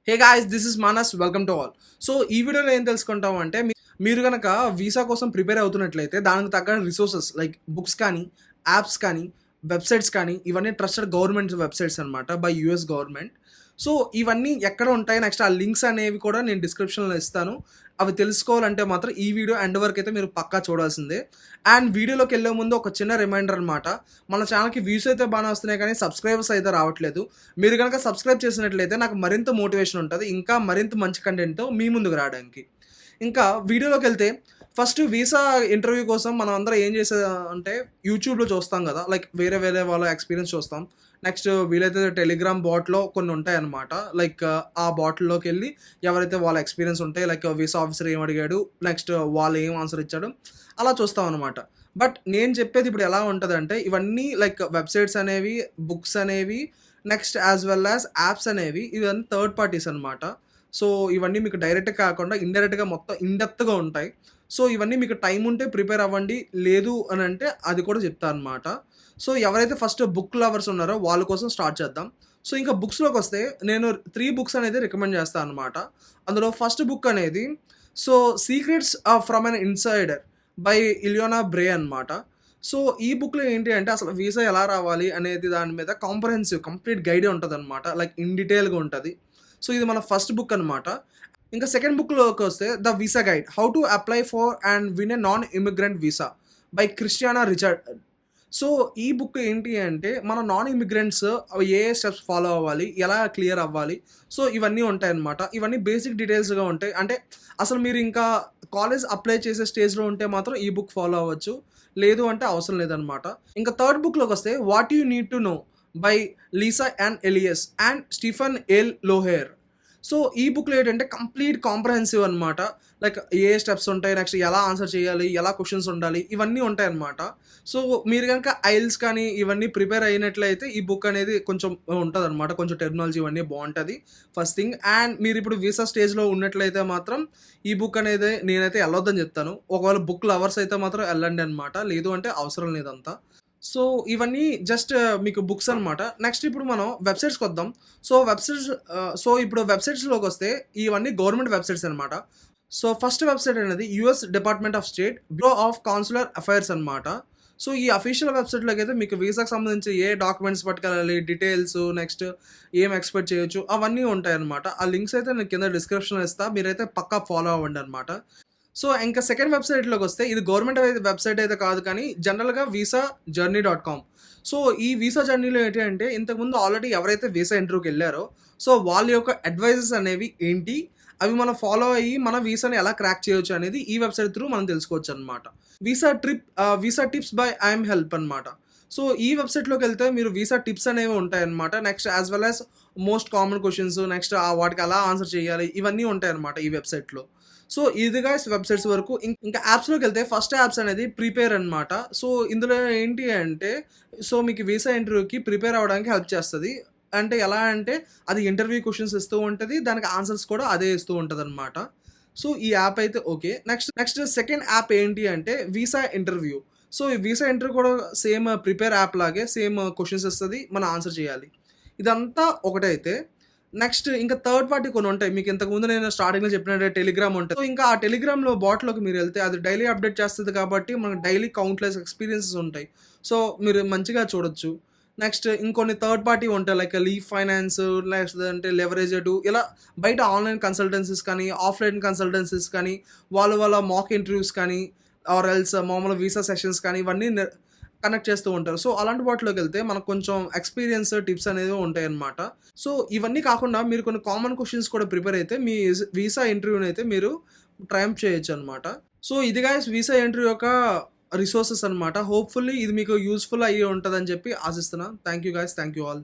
Hey guys, this is Manas. Welcome to all. So ఈ వీడియోలో ఏం తెలుసుకుంటాం అంటే మీరు కనుక వీసా కోసం ప్రిపేర్ అవుతున్నట్లయితే దానికి తగ్గ రిసోర్సెస్ లైక్ బుక్స్ కానీ, యాప్స్ కానీ, వెబ్సైట్స్ కానీ ఇవన్నీ ట్రస్టెడ్ గవర్నమెంట్ వెబ్సైట్స్ అనమాట బై యూఎస్ గవర్నమెంట్. సో ఇవన్నీ ఎక్కడ ఉంటాయి, నెక్స్ట్ ఆ లింక్స్ అనేవి కూడా నేను డిస్క్రిప్షన్లో ఇస్తాను. అవి తెలుసుకోవాలంటే మాత్రం ఈ వీడియో ఎండ్ వరకు అయితే మీరు పక్కా చూడాల్సిందే. అండ్ వీడియోలోకి వెళ్ళే ముందు ఒక చిన్న రిమైండర్ అనమాట. మన ఛానల్కి వ్యూస్ అయితే బాగానే వస్తున్నాయి కానీ సబ్స్క్రైబర్స్ అయితే రావట్లేదు. మీరు కనుక సబ్స్క్రైబ్ చేసినట్లయితే నాకు మరింత మోటివేషన్ ఉంటుంది, ఇంకా మరింత మంచి కంటెంట్తో మీ ముందుకు రావడానికి. ఇంకా వీడియోలోకి వెళ్తే ఫస్ట్ వీసా ఇంటర్వ్యూ కోసం మనం అందరం ఏం చేసేదంటే యూట్యూబ్లో చూస్తాం కదా, లైక్ వేరే వేరే వాళ్ళ ఎక్స్పీరియన్స్ చూస్తాం. నెక్స్ట్ వీలైతే టెలిగ్రామ్ బాట్లో కొన్ని ఉంటాయి అనమాట. లైక్ ఆ బాట్లోకి వెళ్ళి ఎవరైతే వాళ్ళ ఎక్స్పీరియన్స్ ఉంటాయి, లైక్ వీసా ఆఫీసర్ ఏం అడిగాడు, నెక్స్ట్ వాళ్ళు ఏం ఆన్సర్ ఇచ్చాడు, అలా చూస్తాం అనమాట. బట్ నేను చెప్పేది ఇప్పుడు ఎలా ఉంటుందంటే ఇవన్నీ లైక్ వెబ్సైట్స్ అనేవి, బుక్స్ అనేవి, next as well as apps అనేవి ఇవన్నీ థర్డ్ పార్టీస్ అనమాట. సో ఇవన్నీ మీకు డైరెక్ట్గా కాకుండా ఇండైరెక్ట్గా మొత్తం ఇన్డెప్త్గా ఉంటాయి. సో ఇవన్నీ మీకు టైం ఉంటే ప్రిపేర్ అవ్వండి, లేదు అని అంటే అది కూడా చెప్తాను అనమాట. సో ఎవరైతే ఫస్ట్ బుక్ లవర్స్ ఉన్నారో వాళ్ళ కోసం స్టార్ట్ చేద్దాం. సో ఇంకా బుక్స్లోకి వస్తే నేను 3 బుక్స్ అనేది రికమెండ్ చేస్తాను అనమాట. అందులో ఫస్ట్ బుక్ అనేది so secrets from an insider by Ileana Bray అనమాట. సో ఈ బుక్లో ఏంటి అంటే అసలు వీసా ఎలా రావాలి అనేది దాని మీద కాంప్రహెన్సివ్ కంప్లీట్ గైడే ఉంటుంది అనమాట. లైక్ ఇన్ డీటెయిల్గా ఉంటుంది. సో ఇది మన ఫస్ట్ బుక్ అనమాట. ఇంకా సెకండ్ బుక్లోకి వస్తే the visa guide, how to apply for and win a non immigrant visa by Christiana Richard. So ఈ బుక్ ఏంటి అంటే మన నాన్ ఇమిగ్రెంట్స్ ఏ స్టెప్స్ ఫాలో అవ్వాలి, ఎలా క్లియర్ అవ్వాలి, సో ఇవన్నీ ఉంటాయన్నమాట. ఇవన్నీ బేసిక్ డీటెయిల్స్గా ఉంటాయి. అంటే అసలు మీరు ఇంకా కాలేజ్ అప్లై చేసే స్టేజ్లో ఉంటే మాత్రం ఈ బుక్ ఫాలో అవ్వచ్చు, లేదు అంటే అవసరం లేదనమాట. ఇంకా థర్డ్ బుక్లోకి వస్తే what you need to know by Lisa and Elias and Stephen L Lohr. So ఈ బుక్లో ఏంటంటే కంప్లీట్ కాంప్రహెన్సివ్ అనమాట. లైక్ ఏ స్టెప్స్ ఉంటాయి, నెక్స్ట్ ఎలా ఆన్సర్ చేయాలి, ఎలా క్వశ్చన్స్ ఉండాలి, ఇవన్నీ ఉంటాయి అనమాట. సో మీరు కనుక ఐల్స్ కానీ ఇవన్నీ ప్రిపేర్ అయినట్లయితే ఈ బుక్ అనేది కొంచెం ఉంటుంది అనమాట. కొంచెం టెక్నాలజీ ఇవన్నీ బాగుంటుంది ఫస్ట్ థింగ్. అండ్ మీరు ఇప్పుడు వీసా స్టేజ్లో ఉన్నట్లయితే మాత్రం ఈ బుక్ అనేది నేనైతే వెళ్ళొద్దని చెప్తాను. ఒకవేళ బుక్ లవర్స్ అయితే మాత్రం వెళ్ళండి అనమాట, లేదు అంటే అవసరం లేదంతా. సో ఇవన్నీ జస్ట్ మీకు బుక్స్ అనమాట. నెక్స్ట్ ఇప్పుడు మనం వెబ్సైట్స్కి వద్దాం. సో ఇప్పుడు వెబ్సైట్స్లోకి వస్తే ఇవన్నీ గవర్నమెంట్ వెబ్సైట్స్ అనమాట. సో ఫస్ట్ వెబ్సైట్ అనేది US department of state bureau of consular affairs అనమాట. సో ఈ అఫీషియల్ వెబ్సైట్లోకి అయితే మీకు వీసాకి సంబంధించి ఏ డాక్యుమెంట్స్ పట్టుకెళ్ళాలి, డీటెయిల్స్, నెక్స్ట్ ఏం ఎక్స్పెక్ట్ చేయొచ్చు, అవన్నీ ఉంటాయి అనమాట. ఆ లింక్స్ అయితే నేను కింద డిస్క్రిప్షన్లో ఇస్తాను, మీరైతే పక్కా ఫాలో అవ్వండి అనమాట. సో ఇంకా సెకండ్ వెబ్సైట్లోకి వస్తే ఇది గవర్నమెంట్ వెబ్సైట్ అయితే కాదు కానీ జనరల్గా వీసా జర్నీ.com. సో ఈ వీసా జర్నీలో ఏంటి అంటే ఇంతకుముందు ఆల్రెడీ ఎవరైతే వీసా ఇంటర్వ్యూకి వెళ్ళారో సో వాళ్ళ యొక్క అడ్వైజెస్ అనేవి ఏంటి, అవి మనం ఫాలో అయ్యి మన వీసాని ఎలా క్రాక్ చేయొచ్చు అనేది ఈ వెబ్సైట్ త్రూ మనం తెలుసుకోవచ్చు అనమాట. Visa tips by I'm help అనమాట. సో ఈ వెబ్సైట్లోకి వెళ్తే మీరు వీసా టిప్స్ అనేవి ఉంటాయన్నమాట. Next as well as most common questions, next వాటికి ఎలా ఆన్సర్ చేయాలి, ఇవన్నీ ఉంటాయన్నమాట ఈ వెబ్సైట్లో. సో ఇది గైస్ వెబ్సైట్స్ వరకు. ఇంకా యాప్స్లోకి వెళ్తే ఫస్ట్ యాప్స్ అనేది ప్రిపేర్ అనమాట. సో ఇందులో ఏంటి అంటే సో మీకు వీసా ఇంటర్వ్యూకి ప్రిపేర్ అవ్వడానికి హెల్ప్ చేస్తుంది. అంటే ఎలా అంటే అది ఇంటర్వ్యూ క్వశ్చన్స్ ఇస్తూ ఉంటుంది, దానికి ఆన్సర్స్ కూడా అదే ఇస్తూ ఉంటుంది అనమాట. సో ఈ యాప్ అయితే ఓకే. నెక్స్ట్ సెకండ్ యాప్ ఏంటి అంటే వీసా ఇంటర్వ్యూ. సో ఈ వీసా ఇంటర్వ్యూ కూడా సేమ్ ప్రిపేర్ యాప్ లాగే సేమ్ క్వశ్చన్స్ ఇస్తుంది, మనం ఆన్సర్ చేయాలి. ఇదంతా ఒకటైతే నెక్స్ట్ ఇంకా థర్డ్ పార్టీ కొన్ని ఉంటాయి. మీకు ఇంతకుముందు నేను స్టార్టింగ్లో చెప్పినట్టు టెలిగ్రామ్ ఉంటుంది. సో ఇంకా ఆ టెలిగ్రామ్లో బాట్లోకి మీరు వెళ్తే అది డైలీ అప్డేట్ చేస్తుంది కాబట్టి మనకు డైలీ కౌంట్లెస్ ఎక్స్పీరియన్సెస్ ఉంటాయి. సో మీరు మంచిగా చూడొచ్చు. నెక్స్ట్ ఇంకొన్ని థర్డ్ పార్టీ ఉంటాయి లైక్ లీఫ్ ఫైనాన్స్, లేదంటే లెవరేజెడ్, ఇలా బయట ఆన్లైన్ కన్సల్టెన్సీస్ కానీ, ఆఫ్లైన్ కన్సల్టెన్సీస్ కానీ, వాళ్ళ మాక్ ఇంటర్వ్యూస్ కానీ, ఆర్ ఎల్స్ మామూలు వీసా సెషన్స్ కానీ ఇవన్నీ కనెక్ట్ చేస్తూ ఉంటారు. సో అలాంటి వాటిలోకి వెళ్తే మనకు కొంచెం ఎక్స్పీరియన్స్ టిప్స్ అనేవి ఉంటాయి అన్నమాట. సో ఇవన్నీ కాకుండా మీరు కొన్ని కామన్ క్వశ్చన్స్ కూడా ప్రిపేర్ అయితే మీ వీసా ఇంటర్వ్యూని అయితే మీరు ట్రయంప్ చేయొచ్చు అనమాట. సో ఇది గైస్ వీసా ఇంటర్వ్యూ యొక్క రిసోర్సెస్ అనమాట. హోప్ఫుల్లీ ఇది మీకు యూస్ఫుల్ అయ్యి ఉంటుందని చెప్పి ఆశిస్తున్నాను. Thank you guys, thank you all.